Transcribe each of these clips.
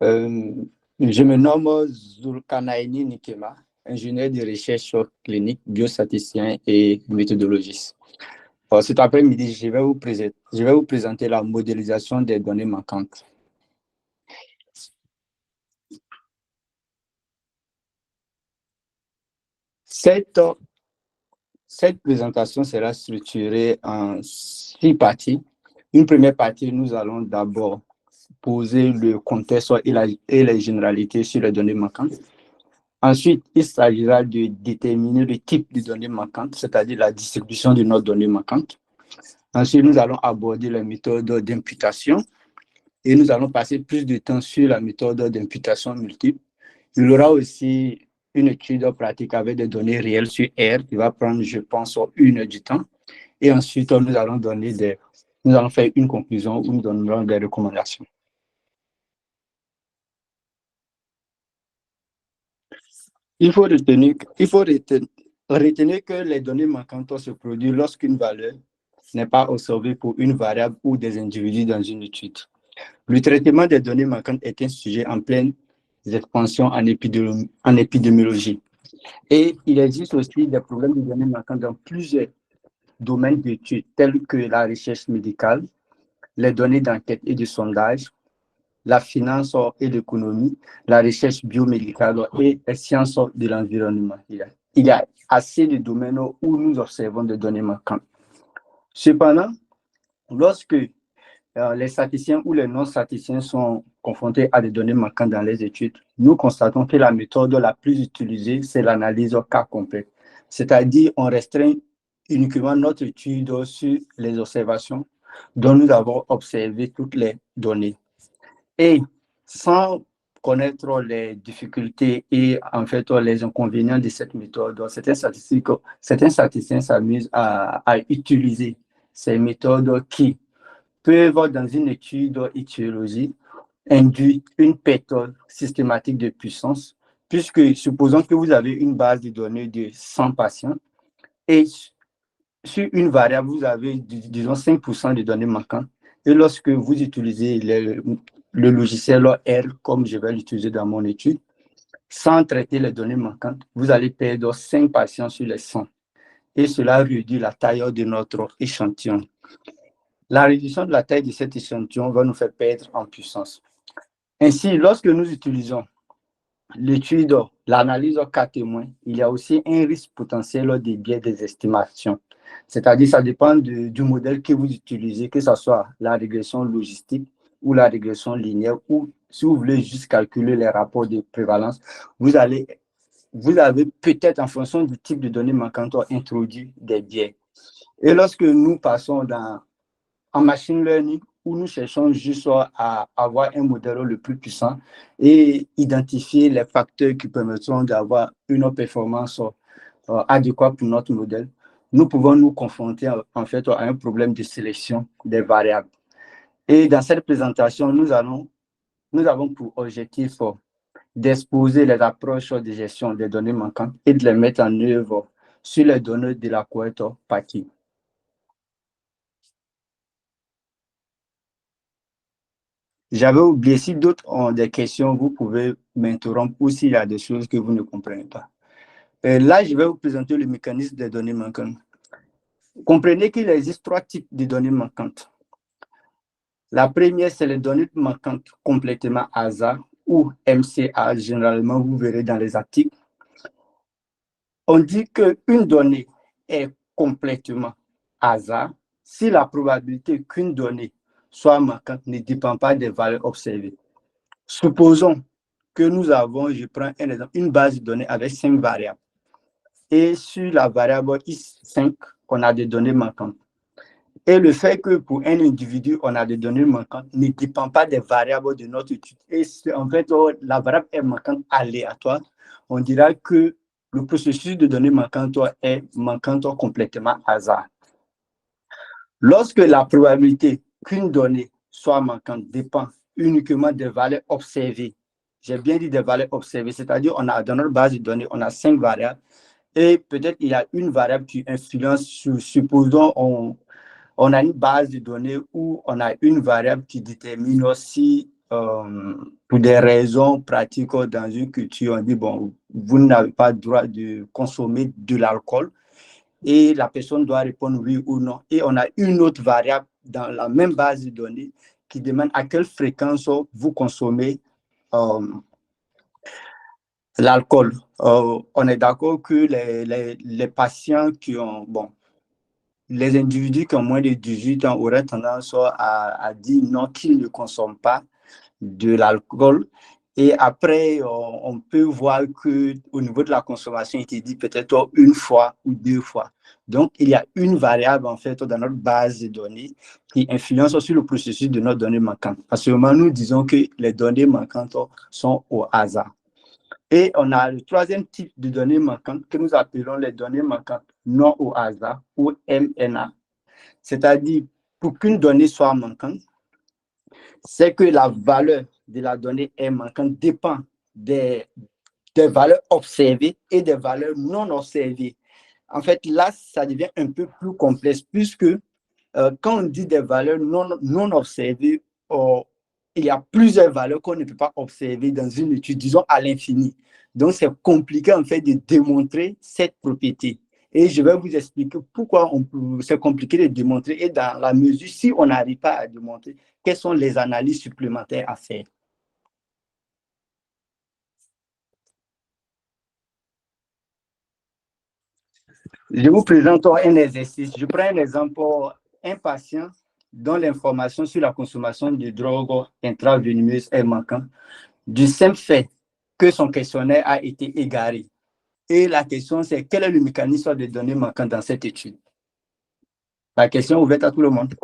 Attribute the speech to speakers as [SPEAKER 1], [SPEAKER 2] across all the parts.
[SPEAKER 1] Euh, je me nomme Zulkarnaini Nikema, ingénieur de recherche clinique, biostatisticien et méthodologiste. Cet après-midi, je vais vous présenter la modélisation des données manquantes. Cette, cette présentation sera structurée en 6 parties. Une première partie, nous allons d'abord poser le contexte et les généralités sur les données manquantes. Ensuite, il s'agira de déterminer le type de données manquantes, c'est-à-dire la distribution de nos données manquantes. Ensuite, nous allons aborder les méthodes d'imputation et nous allons passer plus de temps sur la méthode d'imputation multiple. Il y aura aussi une étude pratique avec des données réelles sur R qui va prendre, je pense, 1 heure du temps. Et ensuite, nous allons faire une conclusion où nous donnerons des recommandations. Il faut retenir que les données manquantes se produisent lorsqu'une valeur n'est pas observée pour une variable ou des individus dans une étude. Le traitement des données manquantes est un sujet en pleine expansion en épidémiologie. Et il existe aussi des problèmes de données manquantes dans plusieurs domaines d'études, tels que la recherche médicale, les données d'enquête et de sondage, la finance et l'économie, la recherche biomédicale et les sciences de l'environnement. Il y a assez de domaines où nous observons des données manquantes. Cependant, lorsque les statisticiens ou les non-statisticiens sont confrontés à des données manquantes dans les études, nous constatons que la méthode la plus utilisée, c'est l'analyse au cas complet. C'est-à-dire, on restreint uniquement notre étude sur les observations dont nous avons observé toutes les données. Et sans connaître les difficultés et en fait les inconvénients de cette méthode, certains statisticiens s'amusent à utiliser ces méthodes qui peuvent, dans une étude étiologique, induire une perte systématique de puissance, puisque supposons que vous avez une base de données de 100 patients et sur une variable, vous avez, disons, 5% de données manquantes. Et lorsque vous utilisez le logiciel R, comme je vais l'utiliser dans mon étude, sans traiter les données manquantes, vous allez perdre 5 patients sur les 100. Et cela réduit la taille de notre échantillon. La réduction de la taille de cet échantillon va nous faire perdre en puissance. Ainsi, lorsque nous utilisons l'étude, l'analyse au cas témoin, il y a aussi un risque potentiel des biais des estimations. C'est-à-dire, ça dépend du modèle que vous utilisez, que ce soit la régression logistique ou la régression linéaire, ou si vous voulez juste calculer les rapports de prévalence, vous avez peut-être, en fonction du type de données manquantes, introduit des biais. Et lorsque nous passons en machine learning, où nous cherchons juste à avoir un modèle le plus puissant et identifier les facteurs qui permettront d'avoir une performance adéquate pour notre modèle, nous pouvons nous confronter en fait à un problème de sélection des variables. Et dans cette présentation, nous avons pour objectif d'exposer les approches de gestion des données manquantes et de les mettre en œuvre sur les données de la cohorte partie. J'avais oublié, si d'autres ont des questions, vous pouvez m'interrompre ou s'il y a des choses que vous ne comprenez pas. Là, je vais vous présenter le mécanisme des données manquantes. Comprenez qu'il existe 3 types de données manquantes. La première, c'est les données manquantes complètement hasard ou MCA, généralement vous verrez dans les articles. On dit qu'une donnée est complètement hasard si la probabilité qu'une donnée soit manquante ne dépend pas des valeurs observées. Supposons que nous avons, je prends un exemple, une base de données avec 5 variables. Et sur la variable I5, on a des données manquantes. Et le fait que pour un individu, on a des données manquantes ne dépend pas des variables de notre étude. Et en fait, la variable est manquante aléatoire. On dira que le processus de données manquantes est manquante complètement hasard. Lorsque la probabilité qu'une donnée soit manquante dépend uniquement des valeurs observées, j'ai bien dit des valeurs observées, c'est-à-dire on a dans notre base de données, on a 5 variables et peut-être il y a une variable qui influence, supposons on a une base de données où on a une variable qui détermine si pour des raisons pratiques dans une culture, on dit, bon, vous n'avez pas le droit de consommer de l'alcool et la personne doit répondre oui ou non. Et on a une autre variable dans la même base de données qui demande à quelle fréquence vous consommez euh, l'alcool. On est d'accord que les patients qui ont, bon, les individus qui ont moins de 18 ans auraient tendance à dire non, qu'ils ne consomment pas de l'alcool. Et après, on peut voir qu'au niveau de la consommation, il était dit peut-être une fois ou deux fois. Donc, il y a une variable, en fait, dans notre base de données qui influence sur le processus de nos données manquantes. À ce moment, nous disons que les données manquantes sont au hasard. Et on a le troisième type de données manquantes que nous appelons les données manquantes non au hasard ou MNA. C'est-à-dire, pour qu'une donnée soit manquante, c'est que la valeur de la donnée est manquante dépend des valeurs observées et des valeurs non observées. En fait, là, ça devient un peu plus complexe puisque quand on dit des valeurs non observées, il y a plusieurs valeurs qu'on ne peut pas observer dans une étude, disons à l'infini. Donc, c'est compliqué en fait de démontrer cette propriété. Et je vais vous expliquer pourquoi c'est compliqué de démontrer et dans la mesure, si on n'arrive pas à démontrer, quelles sont les analyses supplémentaires à faire. Je vous présente un exercice. Je prends un exemple pour un patient dont l'information sur la consommation de drogue intraveineuse est manquante, du simple fait que son questionnaire a été égaré. Et la question, c'est quel est le mécanisme de données manquantes dans cette étude? La question est ouverte à tout le monde.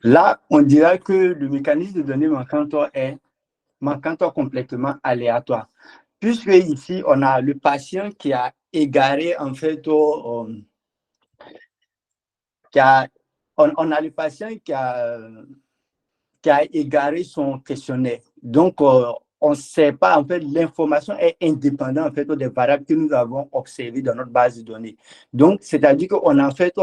[SPEAKER 1] Là, on dirait que le mécanisme de données manquantes est complètement aléatoire. Puisque ici, on a le patient qui a égaré, en fait, on a le patient qui a égaré son questionnaire. Donc, on ne sait pas, en fait, l'information est indépendante, en fait, des variables que nous avons observées dans notre base de données. Donc, c'est-à-dire qu'on a en fait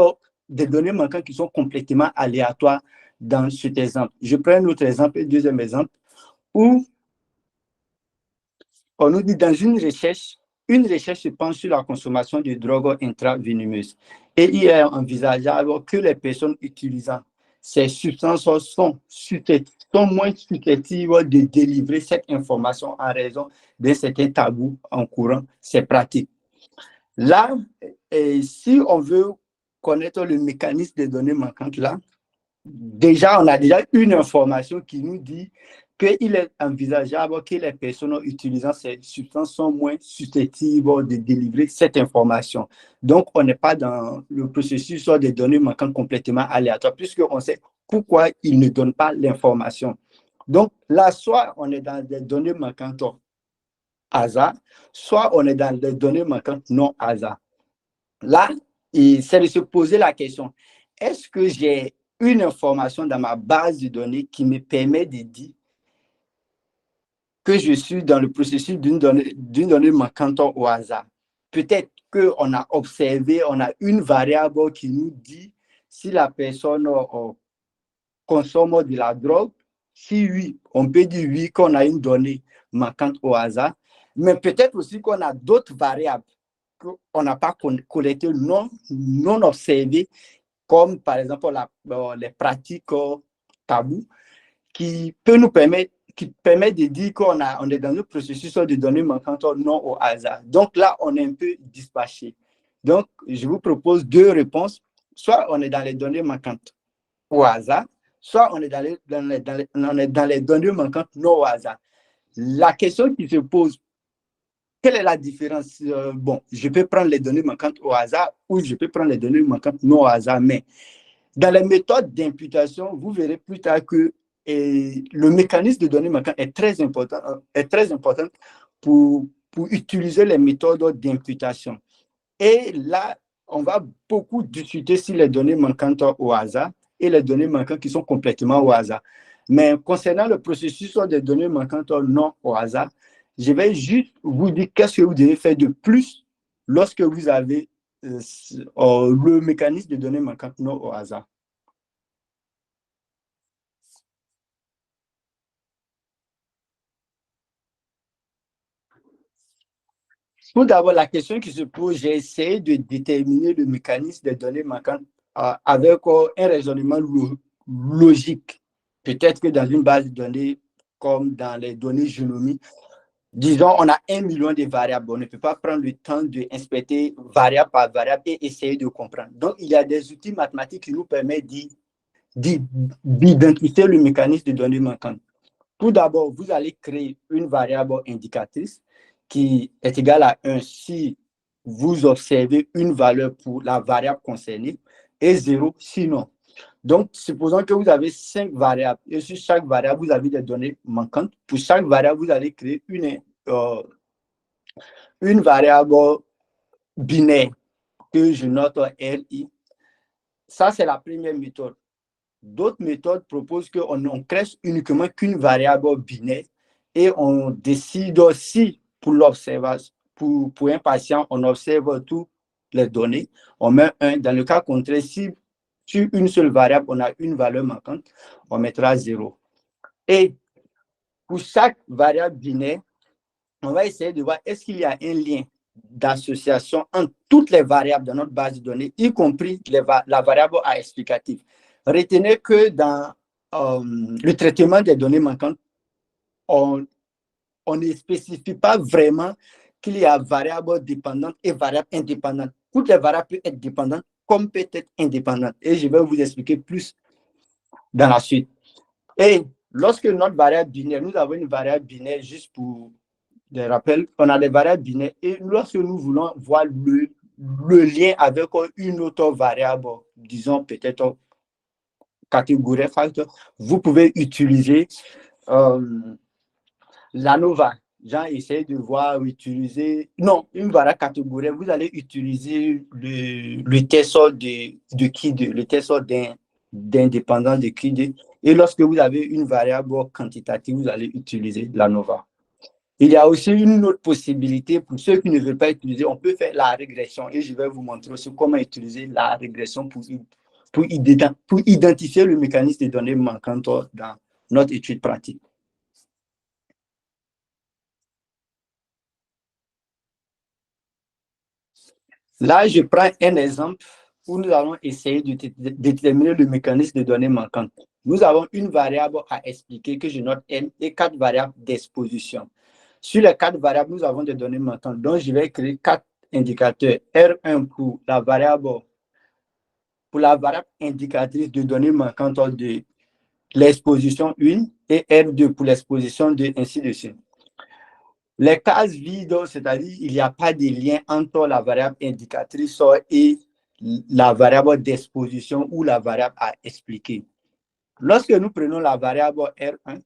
[SPEAKER 1] des données manquantes qui sont complètement aléatoires dans cet exemple. Je prends un autre exemple, un deuxième exemple, où on nous dit dans une recherche se penche sur la consommation de drogues intraveineuses et il est envisageable que les personnes utilisant ces substances sont moins susceptibles de délivrer cette information en raison d'un certain tabou encourant ces pratiques. Là, si on veut connaître le mécanisme des données manquantes là, déjà, on a déjà une information qui nous dit qu'il est envisageable que les personnes utilisant ces substances sont moins susceptibles de délivrer cette information. Donc, on n'est pas dans le processus des données manquantes complètement aléatoires, puisqu'on sait pourquoi ils ne donnent pas l'information. Donc, là, soit on est dans des données manquantes hasard, soit on est dans des données manquantes non hasard. Là, c'est de se poser la question, est-ce que j'ai une information dans ma base de données qui me permet de dire que je suis dans le processus d'une donnée manquante au hasard? Peut-être qu'on a observé, on a une variable qui nous dit si la personne consomme de la drogue. Si oui, on peut dire oui qu'on a une donnée manquante au hasard, mais peut-être aussi qu'on a d'autres variables qu'on n'a pas collectées, non observées, comme par exemple les pratiques tabous, qui peut nous permettre qui permet de dire on est dans un processus de données manquantes non au hasard. Donc là, on est un peu dispatché. Donc, je vous propose deux réponses. Soit on est dans les données manquantes au hasard, soit on est dans les données manquantes non au hasard. La question qui se pose, quelle est la différence? Bon, je peux prendre les données manquantes au hasard ou je peux prendre les données manquantes non au hasard, mais dans les méthodes d'imputation, vous verrez plus tard que le mécanisme de données manquantes est très important pour utiliser les méthodes d'imputation. Et là, on va beaucoup discuter sur les données manquantes au hasard et les données manquantes qui sont complètement au hasard. Mais concernant le processus des données manquantes non au hasard, je vais juste vous dire qu'est-ce que vous devez faire de plus lorsque vous avez le mécanisme de données manquantes non au hasard. Tout d'abord, la question qui se pose, j'ai essayé de déterminer le mécanisme des données manquantes avec un raisonnement logique. Peut-être que dans une base de données comme dans les données génomiques, disons, on a 1 million de variables. On ne peut pas prendre le temps d'inspecter variable par variable et essayer de comprendre. Donc, il y a des outils mathématiques qui nous permettent d'identifier le mécanisme de données manquantes. Tout d'abord, vous allez créer une variable indicatrice qui est égale à 1 si vous observez une valeur pour la variable concernée et 0 sinon. Donc, supposons que vous avez 5 variables et sur chaque variable, vous avez des données manquantes. Pour chaque variable, vous allez créer une variable binaire que je note RI. Ça, c'est la première méthode. D'autres méthodes proposent qu'on crée uniquement qu'une variable binaire et on décide aussi pour l'observation, pour un patient, on observe toutes les données, on met 1. Dans le cas contraire, si sur une seule variable, on a une valeur manquante, on mettra 0. Et pour chaque variable binaire, on va essayer de voir est-ce qu'il y a un lien d'association entre toutes les variables de notre base de données, y compris la variable A explicative. Retenez que dans le traitement des données manquantes, on ne spécifie pas vraiment qu'il y a variable dépendante et variable indépendante. Toutes les variables peuvent être dépendantes comme peut être indépendantes. Et je vais vous expliquer plus dans la suite. Et lorsque notre variable binaire, nous avons une variable binaire juste pour des rappels, on a des variables binaires et lorsque nous voulons voir le lien avec une autre variable, disons peut-être catégorie facteur, vous pouvez utiliser l'ANOVA. Genre, essayez de voir, utiliser, non, une variable catégorie, vous allez utiliser le test de KID, le test d'indépendance de KID. Et lorsque vous avez une variable quantitative, vous allez utiliser l'ANOVA. Il y a aussi une autre possibilité pour ceux qui ne veulent pas utiliser, on peut faire la régression et je vais vous montrer aussi comment utiliser la régression pour identifier le mécanisme des données manquantes dans notre étude pratique. Là, je prends un exemple où nous allons essayer de déterminer le mécanisme des données manquantes. Nous avons une variable à expliquer que je note M et 4 variables d'exposition. Sur les 4 variables, nous avons des données manquantes. Donc, je vais créer 4 indicateurs. R1 pour la variable indicatrice de données manquantes de l'exposition 1 et R2 pour l'exposition 2, ainsi de suite. Les cases vides, c'est-à-dire il n'y a pas de lien entre la variable indicatrice et la variable d'exposition ou la variable à expliquer. Lorsque nous prenons la variable R1,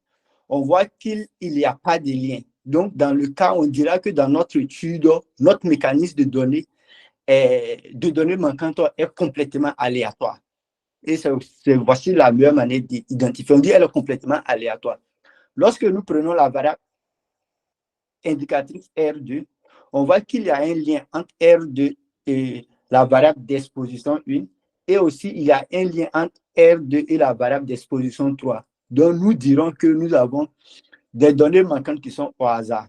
[SPEAKER 1] on voit qu'il n'y a pas de lien. Donc, dans le cas, on dira que dans notre étude, notre mécanisme de données manquantes est complètement aléatoire. Et voici la meilleure manière d'identifier. On dit qu'elle est complètement aléatoire. Lorsque nous prenons la variable indicatrice R2, on voit qu'il y a un lien entre R2 et la variable d'exposition 1 et aussi il y a un lien entre R2 et la variable d'exposition 3. Donc, nous dirons que nous avons des données manquantes qui sont au hasard.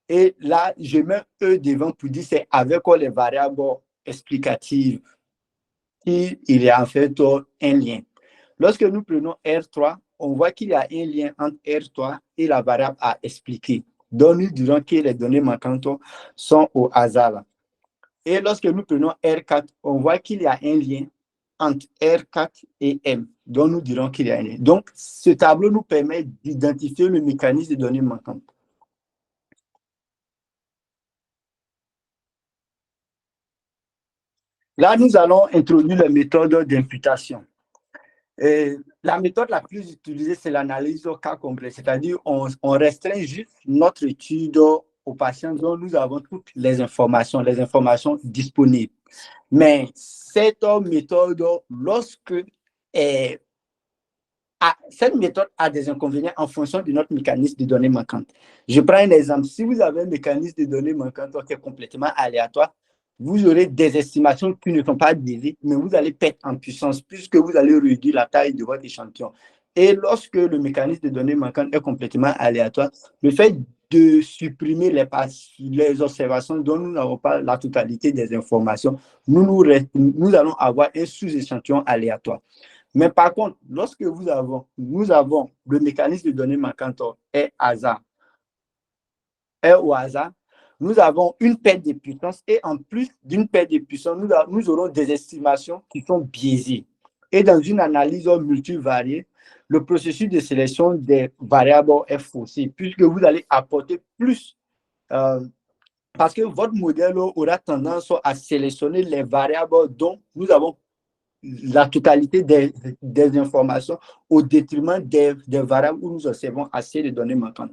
[SPEAKER 1] Et là, je mets E devant pour dire c'est avec les variables explicatives qu'il y a en fait un lien. Lorsque nous prenons R3, on voit qu'il y a un lien entre R3 et la variable à expliquer. Donc, nous dirons que les données manquantes sont au hasard. Et lorsque nous prenons R4, on voit qu'il y a un lien entre R4 et M. Donc, nous dirons qu'il y a un lien. Donc, ce tableau nous permet d'identifier le mécanisme des données manquantes. Là, nous allons introduire la méthode d'imputation. La méthode la plus utilisée, c'est l'analyse au cas complet, c'est-à-dire on restreint juste notre étude aux patients dont nous avons toutes les informations disponibles. Mais cette méthode, lorsque cette méthode a des inconvénients en fonction de notre mécanisme de données manquantes. Je prends un exemple. Si vous avez un mécanisme de données manquantes qui est complètement aléatoire, vous aurez des estimations qui ne sont pas biaisées, mais vous allez perdre en puissance puisque vous allez réduire la taille de votre échantillon. Et lorsque le mécanisme de données manquantes est complètement aléatoire, le fait de supprimer les observations dont nous n'avons pas la totalité des informations, nous allons avoir un sous-échantillon aléatoire. Mais par contre, lorsque nous avons le mécanisme de données manquantes est au hasard, nous avons une perte de puissance et en plus d'une perte de puissance, nous aurons des estimations qui sont biaisées. Et dans une analyse multivariée, le processus de sélection des variables est faussé puisque vous allez apporter plus, parce que votre modèle aura tendance à sélectionner les variables dont nous avons la totalité des informations au détriment des variables où nous observons assez de données manquantes.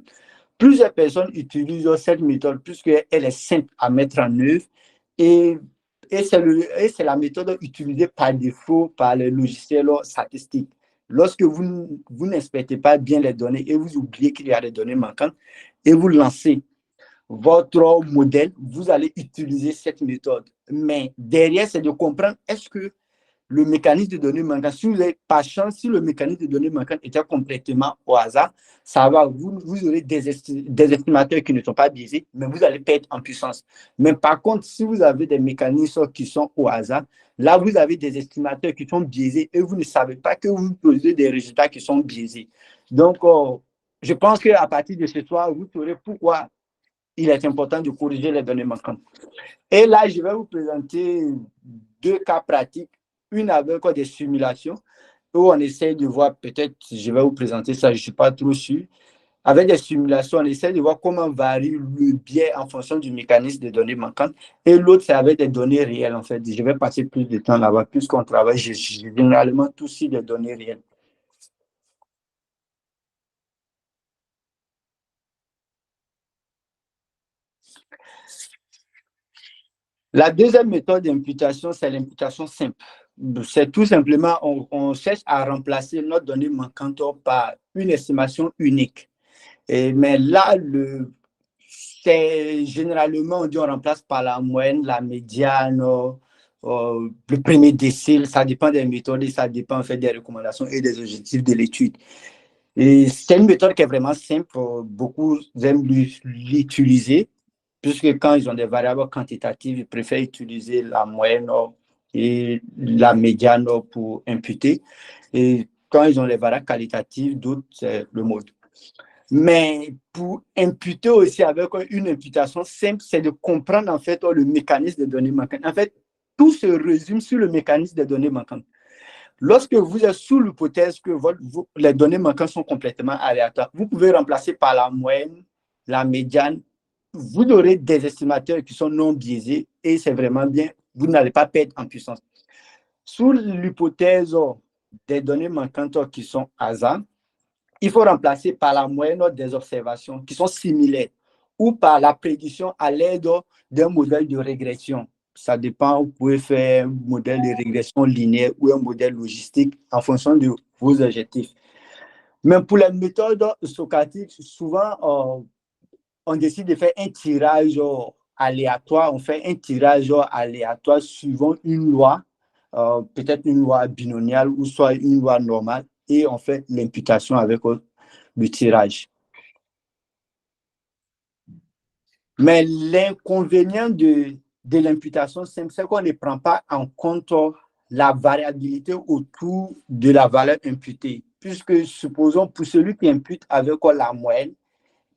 [SPEAKER 1] Plusieurs personnes utilisent cette méthode puisqu'elle est simple à mettre en œuvre et c'est la méthode utilisée par défaut par les logiciels statistiques. Lorsque vous n'inspectez pas bien les données et vous oubliez qu'il y a des données manquantes et vous lancez votre modèle, vous allez utiliser cette méthode. Mais derrière, c'est de comprendre est-ce que le mécanisme de données manquantes, si vous n'avez pas chance, si le mécanisme de données manquantes était complètement au hasard, ça va, vous aurez des estimateurs qui ne sont pas biaisés, mais vous allez perdre en puissance. Mais par contre, si vous avez des mécanismes qui sont au hasard, là, vous avez des estimateurs qui sont biaisés et vous ne savez pas que vous produisez des résultats qui sont biaisés. Donc, je pense qu'à partir de ce soir, vous saurez pourquoi il est important de corriger les données manquantes. Et là, je vais vous présenter deux cas pratiques. Une avec des simulations où on essaie de voir, peut-être, je vais vous présenter ça, je ne suis pas trop sûr. Avec des simulations, on essaie de voir comment varie le biais en fonction du mécanisme des données manquantes. Et l'autre, c'est avec des données réelles, en fait. Je vais passer plus de temps là-bas, puisqu'on travaille généralement tous sur des données réelles. La deuxième méthode d'imputation, c'est l'imputation simple. C'est tout simplement, on cherche à remplacer notre donnée manquante par une estimation unique. Mais là, c'est généralement, on dit on remplace par la moyenne, la médiane, le premier décile. Ça dépend des méthodes et ça dépend en fait des recommandations et des objectifs de l'étude. Et c'est une méthode qui est vraiment simple. Beaucoup aiment l'utiliser, puisque quand ils ont des variables quantitatives, ils préfèrent utiliser la moyenne et la médiane pour imputer. Et quand ils ont les variables qualitatives, d'autres, c'est le mode. Mais pour imputer aussi avec une imputation simple, c'est de comprendre en fait le mécanisme des données manquantes. En fait, tout se résume sur le mécanisme des données manquantes. Lorsque vous êtes sous l'hypothèse que les données manquantes sont complètement aléatoires, vous pouvez remplacer par la moyenne, la médiane. Vous aurez des estimateurs qui sont non biaisés et c'est vraiment bien. Vous n'allez pas perdre en puissance. Sous l'hypothèse des données manquantes qui sont hasard, il faut remplacer par la moyenne des observations qui sont similaires ou par la prédiction à l'aide d'un modèle de régression. Ça dépend, vous pouvez faire un modèle de régression linéaire ou un modèle logistique en fonction de vos objectifs. Mais pour les méthodes stochastiques, souvent, on décide de faire un tirage aléatoire. On fait un tirage aléatoire suivant une loi, peut-être une loi binomiale ou soit une loi normale, et on fait l'imputation avec le tirage. Mais l'inconvénient de l'imputation simple, c'est qu'on ne prend pas en compte la variabilité autour de la valeur imputée. Puisque, supposons, pour celui qui impute avec la moyenne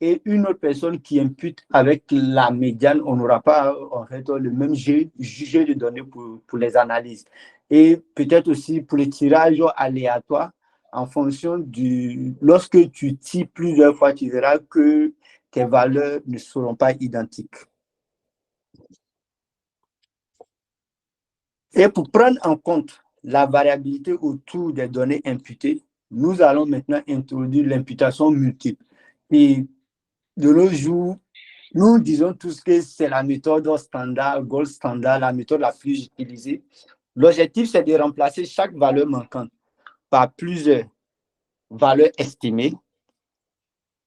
[SPEAKER 1] et une autre personne qui impute avec la médiane, on n'aura pas en fait le même jeu de données pour les analyses. Et peut-être aussi pour les tirages aléatoires, en fonction lorsque tu tires plusieurs fois, tu verras que tes valeurs ne seront pas identiques. Et pour prendre en compte la variabilité autour des données imputées, nous allons maintenant introduire l'imputation multiple. Et de nos jours, nous disons tous que c'est la méthode standard, gold standard, la méthode la plus utilisée. L'objectif, c'est de remplacer chaque valeur manquante par plusieurs. valeur estimée.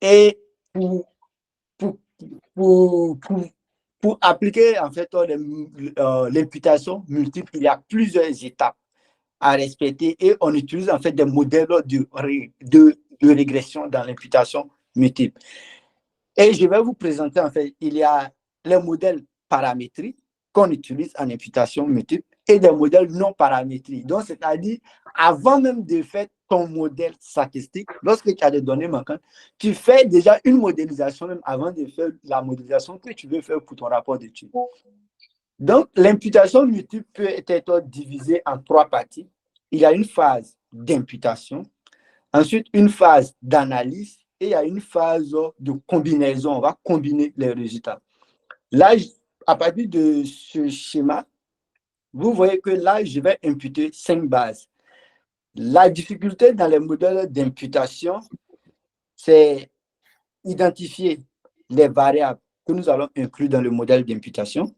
[SPEAKER 1] Et pour, pour, pour appliquer en fait l'imputation multiple, il y a plusieurs étapes à respecter et on utilise en fait des modèles de régression dans l'imputation multiple. Et je vais vous présenter en fait, il y a les modèles paramétriques qu'on utilise en imputation multiple et des modèles non paramétriques. Donc, c'est-à-dire, avant même de faire ton modèle statistique, lorsque tu as des données manquantes, tu fais déjà une modélisation même avant de faire la modélisation que tu veux faire pour ton rapport d'étude. Donc, l'imputation multiple peut être divisée en trois parties. Il y a une phase d'imputation, ensuite une phase d'analyse et il y a une phase de combinaison. On va combiner les résultats. Là, à partir de ce schéma, vous voyez que là, je vais imputer 5 bases. La difficulté dans les modèles d'imputation, c'est identifier les variables que nous allons inclure dans le modèle d'imputation.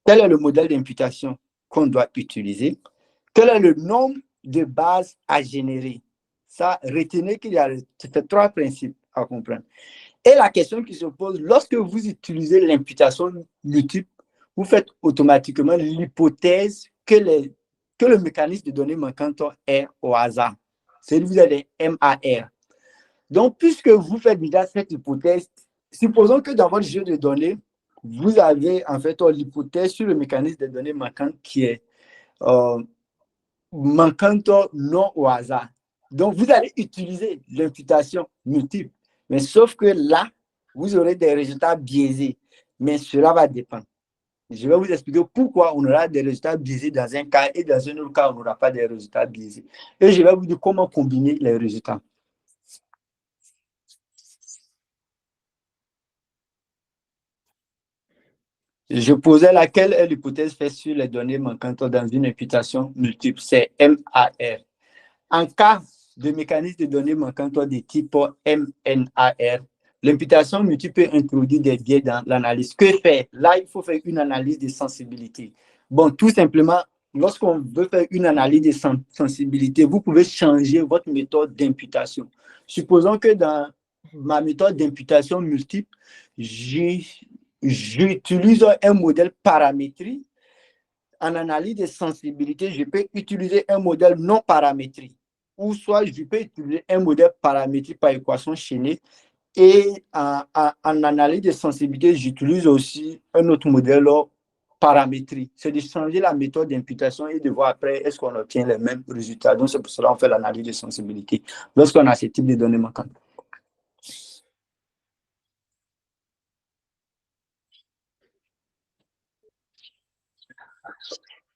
[SPEAKER 1] Quel est le modèle d'imputation qu'on doit utiliser? Quel est le nombre de bases à générer? Ça, retenez qu'il y a ces trois principes à comprendre. Et la question qui se pose, lorsque vous utilisez l'imputation multiple, vous faites automatiquement l'hypothèse que le mécanisme de données manquantes est au hasard. C'est vous avez des MAR. Donc, puisque vous faites déjà cette hypothèse, supposons que dans votre jeu de données, vous avez en fait l'hypothèse sur le mécanisme de données manquantes qui est manquante non au hasard. Donc, vous allez utiliser l'imputation multiple. Mais sauf que là, vous aurez des résultats biaisés. Mais cela va dépendre. Je vais vous expliquer pourquoi on aura des résultats biaisés dans un cas et dans un autre cas, on n'aura pas des résultats biaisés. Et je vais vous dire comment combiner les résultats. Je posais laquelle est l'hypothèse faite sur les données manquantes dans une imputation multiple. C'est MAR. En cas de mécanisme de données manquantes de type MNAR, l'imputation multiple peut introduire des biais dans l'analyse. Que faire? Là, il faut faire une analyse de sensibilité. Bon, tout simplement, lorsqu'on veut faire une analyse de sensibilité, vous pouvez changer votre méthode d'imputation. Supposons que dans ma méthode d'imputation multiple, j'utilise un modèle paramétrique. En analyse de sensibilité, je peux utiliser un modèle non paramétrique ou soit je peux utiliser un modèle paramétrique par équation chaînée et en analyse de sensibilité, j'utilise aussi un autre modèle paramétrique. C'est de changer la méthode d'imputation et de voir après est-ce qu'on obtient les mêmes résultats. Donc, c'est pour cela qu'on fait l'analyse de sensibilité lorsqu'on a ce type de données manquantes.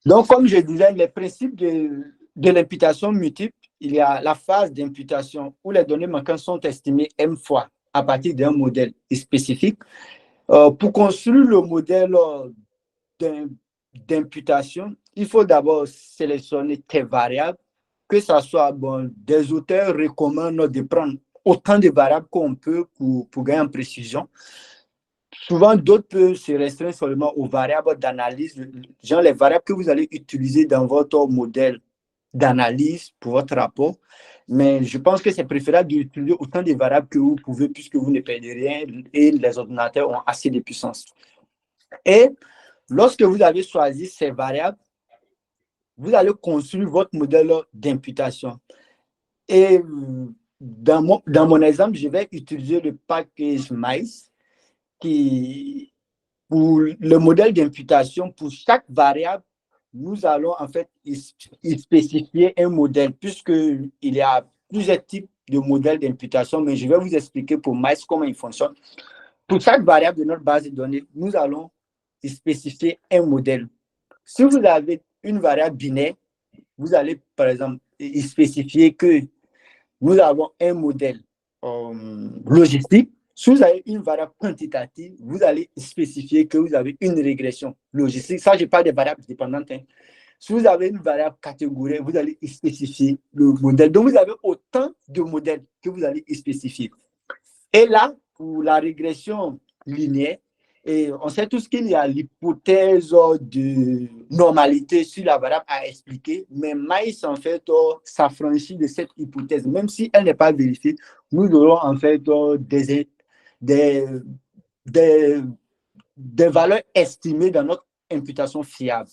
[SPEAKER 1] Donc, comme je disais, les principes de l'imputation multiple, il y a la phase d'imputation où les données manquantes sont estimées M fois à partir d'un modèle spécifique. Pour construire le modèle d'imputation, il faut d'abord sélectionner tes variables, que ce soit, bon, des auteurs recommandent de prendre autant de variables qu'on peut pour gagner en précision. Souvent, d'autres peuvent se restreindre seulement aux variables d'analyse, genre les variables que vous allez utiliser dans votre modèle d'analyse pour votre rapport. Mais je pense que c'est préférable d'utiliser autant de variables que vous pouvez puisque vous ne perdez rien et les ordinateurs ont assez de puissance. Et lorsque vous avez choisi ces variables, vous allez construire votre modèle d'imputation. Et dans mon exemple, je vais utiliser le package MICE qui, pour le modèle d'imputation, pour chaque variable, nous allons en fait spécifier un modèle, puisqu'il y a plusieurs types de modèles d'imputation, mais je vais vous expliquer pour MICE comment il fonctionne. Pour chaque variable de notre base de données, nous allons spécifier un modèle. Si vous avez une variable binaire, vous allez par exemple spécifier que nous avons un modèle logistique. Si vous avez une variable quantitative, vous allez spécifier que vous avez une régression logistique. Ça, je parle des variables dépendantes. Hein. Si vous avez une variable catégorie, vous allez spécifier le modèle. Donc, vous avez autant de modèles que vous allez spécifier. Et là, pour la régression linéaire, Et on sait tous qu'il y a l'hypothèse de normalité sur la variable à expliquer, mais Maïs, en fait, s'affranchit de cette hypothèse. Même si elle n'est pas vérifiée, nous aurons en fait des, des, des valeurs estimées dans notre imputation fiable.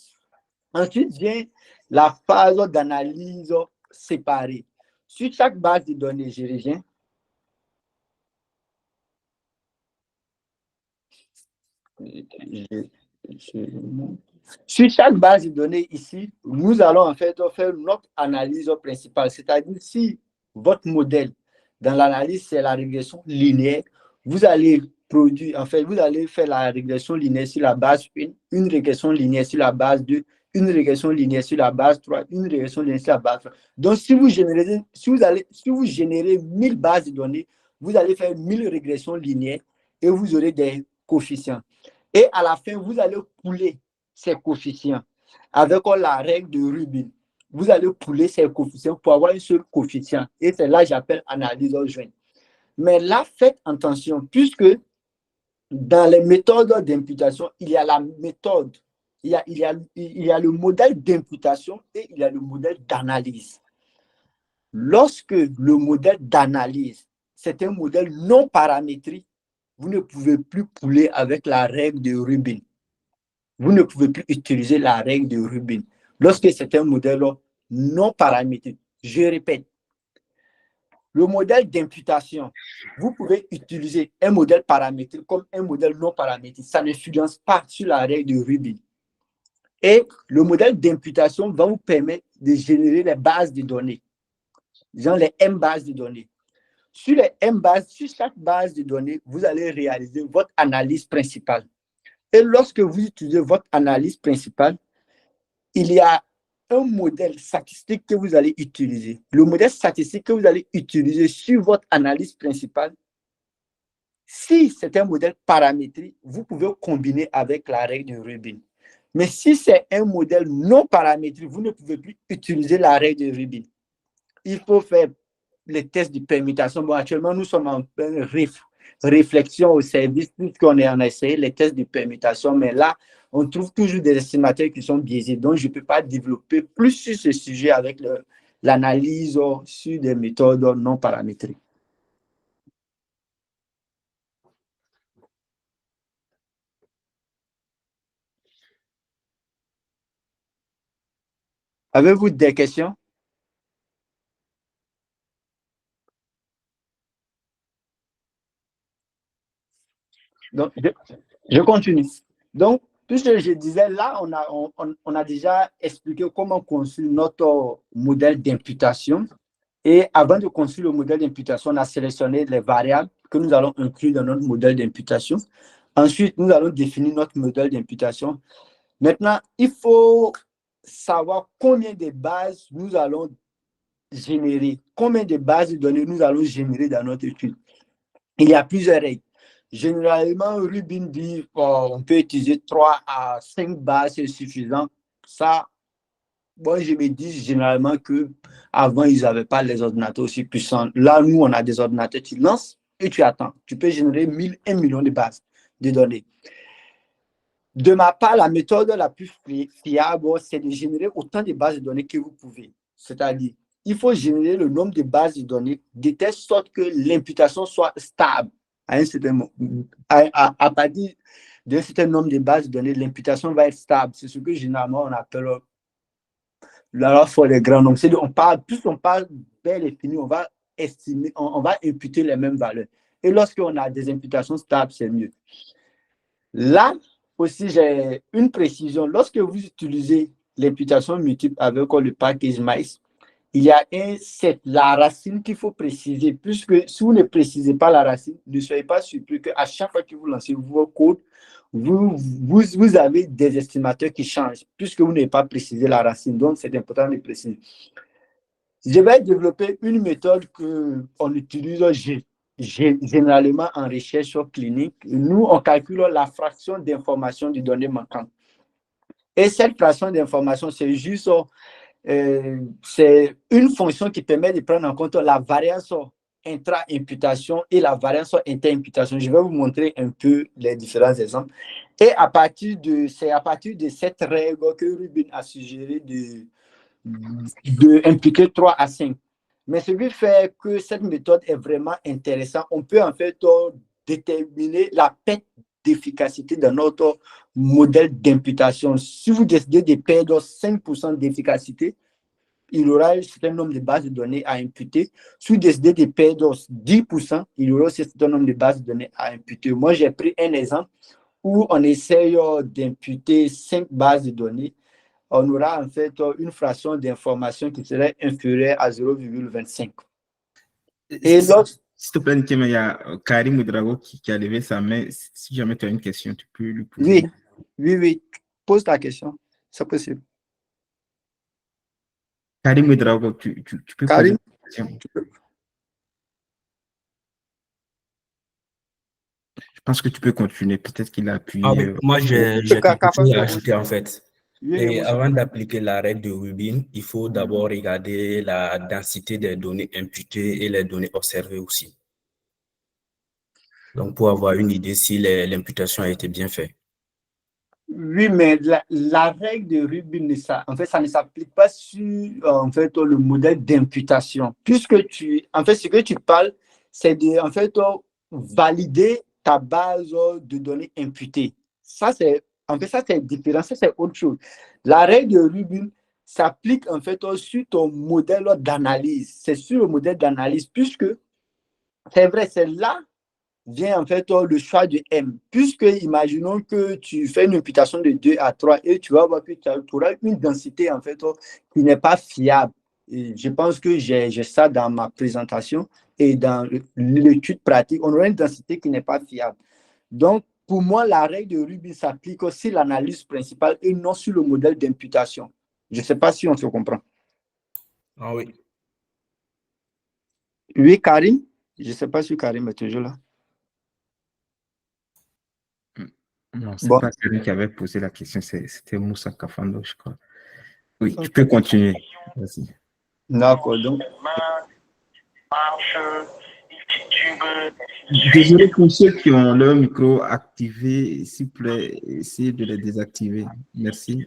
[SPEAKER 1] Ensuite vient la phase d'analyse séparée. Sur chaque base de données, je reviens. Sur chaque base de données ici, nous allons en fait faire notre analyse principale. C'est-à-dire si votre modèle dans l'analyse, c'est la régression linéaire, vous allez produire, en fait, vous allez faire la régression linéaire sur la base 1, une régression linéaire sur la base 2, une régression linéaire sur la base 3, une régression linéaire sur la base 3. Donc, si vous générez 1000 bases de données, vous allez faire 1000 régressions linéaires et vous aurez des coefficients. Et à la fin, vous allez pouler ces coefficients avec la règle de Rubin. Vous allez pouler ces coefficients pour avoir un seul coefficient. Et c'est là que j'appelle analyse jointe. Mais là, faites attention, puisque dans les méthodes d'imputation, il y a la méthode, il y a le modèle d'imputation et il y a le modèle d'analyse. Lorsque le modèle d'analyse, c'est un modèle non paramétrique, vous ne pouvez plus pouler avec la règle de Rubin. Vous ne pouvez plus utiliser la règle de Rubin. Lorsque c'est un modèle non paramétrique, je répète, le modèle d'imputation, vous pouvez utiliser un modèle paramétrique comme un modèle non paramétrique. Ça n'influence pas sur la règle de Rubin. Et le modèle d'imputation va vous permettre de générer les bases de données, genre les M bases de données. Sur les M bases, sur chaque base de données, vous allez réaliser votre analyse principale. Et lorsque vous utilisez votre analyse principale, il y a un modèle statistique que vous allez utiliser. Le modèle statistique que vous allez utiliser sur votre analyse principale, si c'est un modèle paramétrique, vous pouvez combiner avec la règle de Rubin. Mais si c'est un modèle non paramétrique, vous ne pouvez plus utiliser la règle de Rubin. Il faut faire les tests de permutation. Bon, actuellement, nous sommes en pleine réflexion au service, puisqu'on est en essayé les tests de permutation, mais là, on trouve toujours des estimateurs qui sont biaisés. Donc, je ne peux pas développer plus sur ce sujet avec l'analyse sur des méthodes non paramétriques. Avez-vous des questions? Donc, je continue. Donc, puisque je disais, là, on a déjà expliqué comment construire notre modèle d'imputation. Et avant de construire le modèle d'imputation, on a sélectionné les variables que nous allons inclure dans notre modèle d'imputation. Ensuite, nous allons définir notre modèle d'imputation. Maintenant, il faut savoir combien de bases nous allons générer, combien de bases de données nous allons générer dans notre étude. Il y a plusieurs règles. Généralement, Rubin dit qu'on peut utiliser 3 à 5 bases, c'est suffisant. Ça, bon, je me dis généralement qu'avant, ils n'avaient pas les ordinateurs aussi puissants. Là, nous, on a des ordinateurs, tu lances et tu attends. Tu peux générer 1 million de bases de données. De ma part, la méthode la plus fiable, c'est de générer autant de bases de données que vous pouvez. C'est-à-dire, il faut générer le nombre de bases de données de telle sorte que l'imputation soit stable à un certain moment. À partir d'un certain nombre de bases de données, l'imputation va être stable. C'est ce que généralement on appelle la fois des grands nombres. Plus on parle vers l'infini, on va estimer, on va imputer les mêmes valeurs. Et lorsqu'on a des imputations stables, c'est mieux. Là aussi, j'ai une précision. Lorsque vous utilisez l'imputation multiple avec le package Mice, il y a la racine qu'il faut préciser, puisque si vous ne précisez pas la racine, ne soyez pas surpris qu'à chaque fois que vous lancez vos codes, vous avez des estimateurs qui changent, puisque vous n'avez pas précisé la racine. Donc, c'est important de préciser. Je vais développer une méthode qu'on utilise généralement en recherche clinique. Nous, on calcule la fraction d'information du données manquantes. Et cette fraction d'information, c'est juste c'est une fonction qui permet de prendre en compte la variance intra-imputation et la variance inter-imputation. Je vais vous montrer un peu les différents exemples. Et c'est à partir de cette règle que Rubin a suggéré d'impliquer 3 à 5. Mais ce qui fait que cette méthode est vraiment intéressante, on peut en fait déterminer la perte d'efficacité de notre modèle d'imputation. Si vous décidez de perdre 5% d'efficacité, il y aura un certain nombre de bases de données à imputer. Si vous décidez de perdre 10%, il y aura aussi un certain nombre de bases de données à imputer. Moi, j'ai pris un exemple où on essaye d'imputer 5 bases de données. On aura en fait une fraction d'information qui serait inférieure à 0,25.
[SPEAKER 2] Et s'il te plaît, Nikema, il y a Karim Ouedraogo qui a levé sa main. Si jamais tu as une question, tu peux lui poser.
[SPEAKER 1] Oui. Pose ta question. C'est possible.
[SPEAKER 2] Karim Ouedraogo, tu peux
[SPEAKER 1] Karim,
[SPEAKER 2] poser une question. Je pense que tu peux continuer. Peut-être qu'il a appuyé.
[SPEAKER 3] Ah oui, moi, j'ai quelque chose à ajouter en fait. Et avant d'appliquer la règle de Rubin, il faut d'abord regarder la densité des données imputées et les données observées aussi. Donc, pour avoir une idée si l'imputation a été bien faite.
[SPEAKER 1] Oui, mais la règle de Rubin, en fait, ça ne s'applique pas sur en fait, le modèle d'imputation. Puisque ce que tu parles, c'est de en fait, valider ta base de données imputées. Ça, c'est différent, ça, c'est autre chose. La règle de Rubin s'applique en fait sur ton modèle d'analyse. C'est sur le modèle d'analyse, puisque c'est vrai, c'est là vient en fait le choix de M. Puisque imaginons que tu fais une imputation de 2 à 3 et tu vas voir que tu auras une densité en fait qui n'est pas fiable. Et je pense que j'ai ça dans ma présentation et dans l'étude pratique. On aura une densité qui n'est pas fiable. Donc, pour moi, la règle de Rubin s'applique aussi à l'analyse principale et non sur le modèle d'imputation. Je ne sais pas si on se comprend.
[SPEAKER 3] Ah oui.
[SPEAKER 1] Oui, Karim? Je ne sais pas si Karim est toujours là.
[SPEAKER 2] Non, ce n'est pas celui qui avait posé la question, c'était Moussa Kafando, je crois. Oui, tu peux continuer. Vas-y.
[SPEAKER 1] D'accord, donc.
[SPEAKER 2] Désolé pour ceux qui ont leur micro activé, s'il vous plaît, essayez de les désactiver. Merci.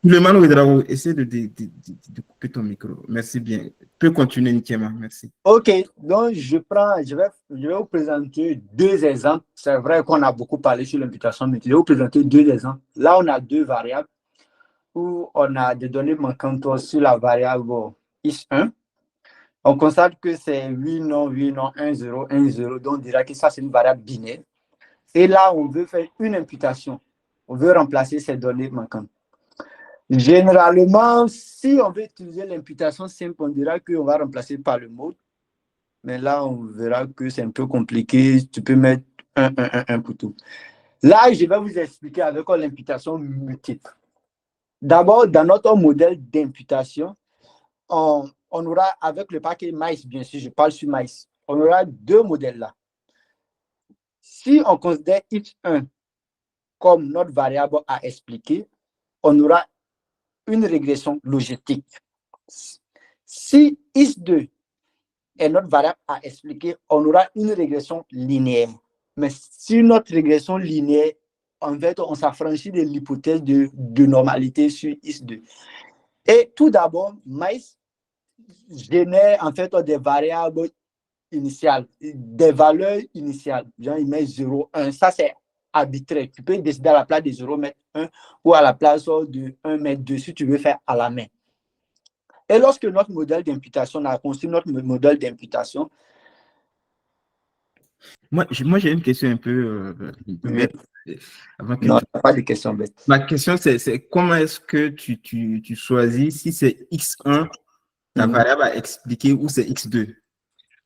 [SPEAKER 2] Le Mano Ouedraogo, essaie de couper ton micro. Merci bien. Tu peux continuer, Nikema. Merci.
[SPEAKER 1] Ok, donc je vais vous présenter 2 exemples. C'est vrai qu'on a beaucoup parlé sur l'imputation, mais je vais vous présenter 2 exemples. Là, on a 2 variables où on a des données manquantes sur la variable is1. On constate que c'est 8 non, 1, 0, 1, 0. Donc, on dira que ça, c'est une variable binaire. Et là, on veut faire une imputation. On veut remplacer ces données manquantes. Généralement, si on veut utiliser l'imputation simple, on dira qu'on va remplacer par le mode. Mais là, on verra que c'est un peu compliqué. Tu peux mettre 1, 1, 1, 1 pour tout. Là, je vais vous expliquer avec l'imputation multiple. D'abord, dans notre modèle d'imputation, on aura, avec le paquet MICE, bien sûr, je parle sur MICE, on aura 2 modèles là. Si on considère X1 comme notre variable à expliquer, on aura une régression logistique. Si X2 est notre variable à expliquer, on aura une régression linéaire. Mais si notre régression linéaire, en fait, on s'affranchit de l'hypothèse de normalité sur X2. Et tout d'abord, MICE génère en fait des variables initiales, des valeurs initiales. Genre, il met 0, 1. Ça, c'est arbitraire. Tu peux décider à la place de 0, mettre 1 ou à la place de 1, mettre 2 si tu veux faire à la main. Et lorsque notre modèle d'imputation, on a construit notre modèle d'imputation.
[SPEAKER 2] Moi, j'ai une question un peu bête.
[SPEAKER 1] Non, pas de question bête.
[SPEAKER 2] Ma question, c'est comment est-ce que tu choisis si c'est X1, ta variable à expliquer, ou c'est X2?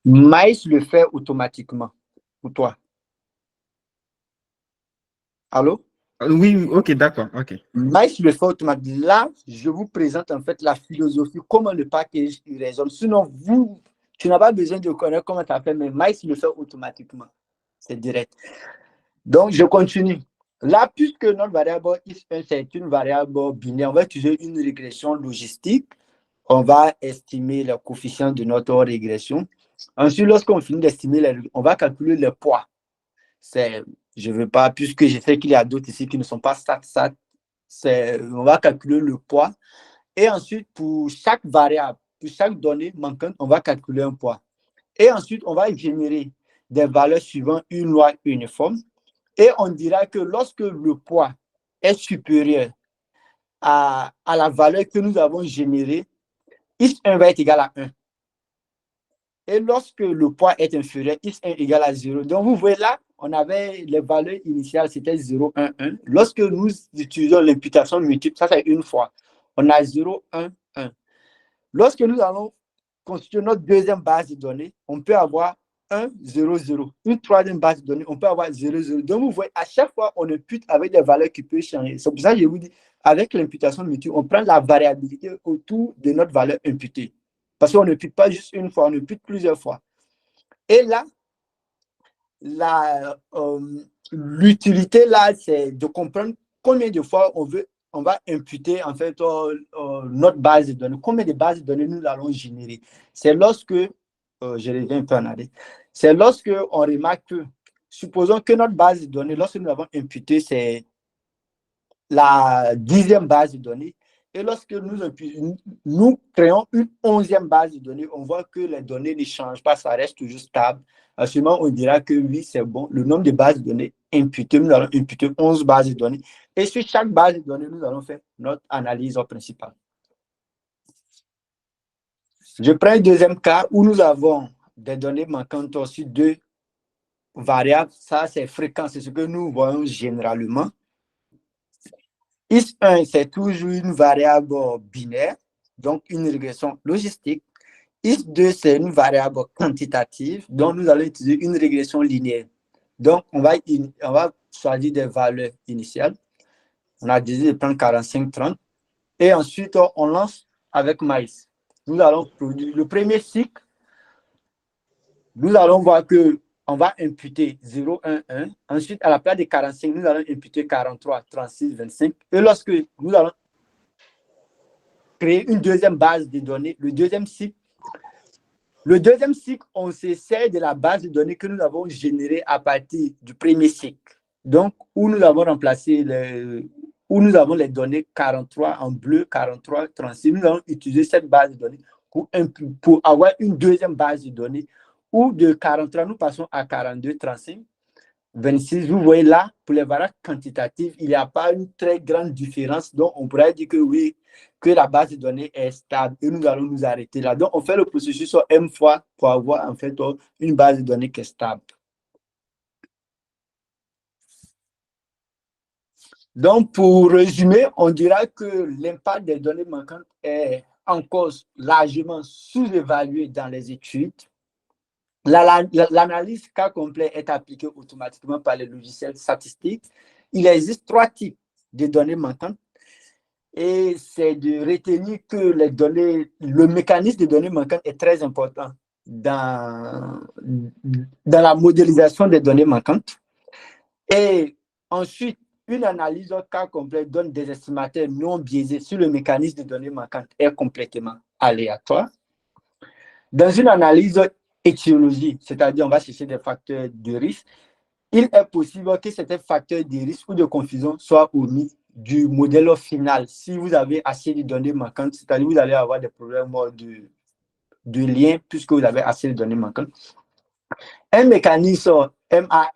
[SPEAKER 1] MICE le fait automatiquement pour toi. Allô?
[SPEAKER 2] Oui, ok, d'accord. Ok.
[SPEAKER 1] MICE le fait automatiquement. Là, je vous présente en fait la philosophie, comment le package raisonne. Sinon, tu n'as pas besoin de connaître comment tu as fait, mais MICE le fait automatiquement. C'est direct. Donc, je continue. Là, puisque notre variable X1, c'est une variable binaire, on va utiliser une régression logistique. on va estimer le coefficient de notre régression. Ensuite, lorsqu'on finit d'estimer, on va calculer le poids. Je ne veux pas, puisque je sais qu'il y a d'autres ici qui ne sont pas stat, on va calculer le poids. Et ensuite, pour chaque variable, pour chaque donnée manquante, on va calculer un poids. Et ensuite, on va générer des valeurs suivant une loi uniforme. Et on dira que lorsque le poids est supérieur à la valeur que nous avons générée, X1 va être égal à 1. Et lorsque le poids est inférieur, X1 égale à 0. Donc, vous voyez là, on avait les valeurs initiales, c'était 0, 1, 1. Lorsque nous utilisons l'imputation multiple, ça c'est une fois. On a 0, 1, 1. Lorsque nous allons constituer notre deuxième base de données, on peut avoir 1, 0, 0. Une troisième base de données, on peut avoir 0, 0. Donc, vous voyez, à chaque fois, on impute avec des valeurs qui peuvent changer. C'est pour ça que je vous dis, avec l'imputation multiple, on prend la variabilité autour de notre valeur imputée. Parce qu'on ne impute pas juste une fois, on impute plusieurs fois. Et là, l'utilité là, c'est de comprendre combien de fois on va imputer en fait notre base de données, combien de bases de données nous allons générer. C'est lorsque, je reviens un peu en arrière, c'est lorsque on remarque que, supposons que notre base de données, lorsque nous avons imputé, c'est la 10e base de données, et lorsque nous créons une 11e base de données, on voit que les données ne changent pas, ça reste toujours stable. Seulement, on dira que oui, c'est bon. Le nombre de bases de données imputées, nous allons imputer 11 bases de données. Et sur chaque base de données, nous allons faire notre analyse principale. Je prends un deuxième cas où nous avons des données manquantes sur deux variables. Ça, c'est fréquent, c'est ce que nous voyons généralement. X1, c'est toujours une variable binaire, donc une régression logistique. X2, c'est une variable quantitative, donc nous allons utiliser une régression linéaire. Donc, on va choisir des valeurs initiales. On a décidé de prendre 45, 30. Et ensuite, on lance avec maïs. Nous allons produire le premier cycle. Nous allons voir que on va imputer 0, 1, 1. Ensuite, à la place de 45, nous allons imputer 43, 36, 25. Et lorsque nous allons créer une deuxième base de données, le deuxième cycle, on se sert de la base de données que nous avons générée à partir du premier cycle. Donc, où nous avons remplacé où nous avons les données 43 en bleu, 43, 36. Nous allons utiliser cette base de données pour avoir une deuxième base de données où de 43, nous passons à 42, 35, 26. Vous voyez là, pour les variables quantitatives, il n'y a pas une très grande différence. Donc, on pourrait dire que oui, que la base de données est stable et nous allons nous arrêter là. Donc, on fait le processus sur M fois pour avoir en fait une base de données qui est stable. Donc, pour résumer, on dira que l'impact des données manquantes est en cause largement sous-évalué dans les études. L'analyse cas complet est appliquée automatiquement par les logiciels statistiques. Il existe 3 types de données manquantes et c'est de retenir que le mécanisme des données manquantes est très important dans la modélisation des données manquantes. Et ensuite, une analyse au cas complet donne des estimateurs non biaisés sur le mécanisme des données manquantes est complètement aléatoire. Dans une analyse étiologie, c'est-à-dire on va chercher des facteurs de risque, il est possible que certains facteurs de risque ou de confusion soient omis du modèle final. Si vous avez assez de données manquantes, c'est-à-dire vous allez avoir des problèmes de lien puisque vous avez assez de données manquantes. Un mécanisme MAR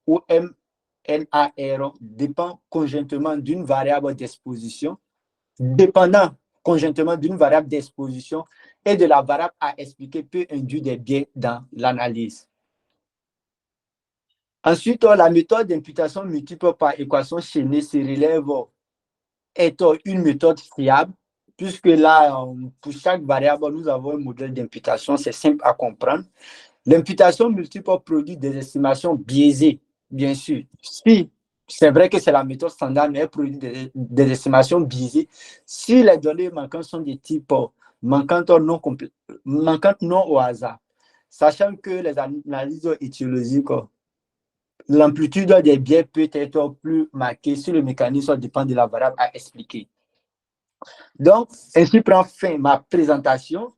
[SPEAKER 1] ou MNAR dépend conjointement d'une variable d'exposition, dépendant conjointement d'une variable d'exposition et de la variable à expliquer peut induire des biais dans l'analyse. Ensuite, la méthode d'imputation multiple par équation chaînée se relève est une méthode fiable, puisque là, pour chaque variable, nous avons un modèle d'imputation, c'est simple à comprendre. L'imputation multiple produit des estimations biaisées, bien sûr. Si c'est vrai que c'est la méthode standard, mais elle produit des estimations biaisées. Si les données manquantes sont des types manquantes non au hasard, sachant que les analyses étiologiques, l'amplitude des biais peut être plus marquée si le mécanisme dépend de la variable à expliquer. Donc, ainsi prend fin ma présentation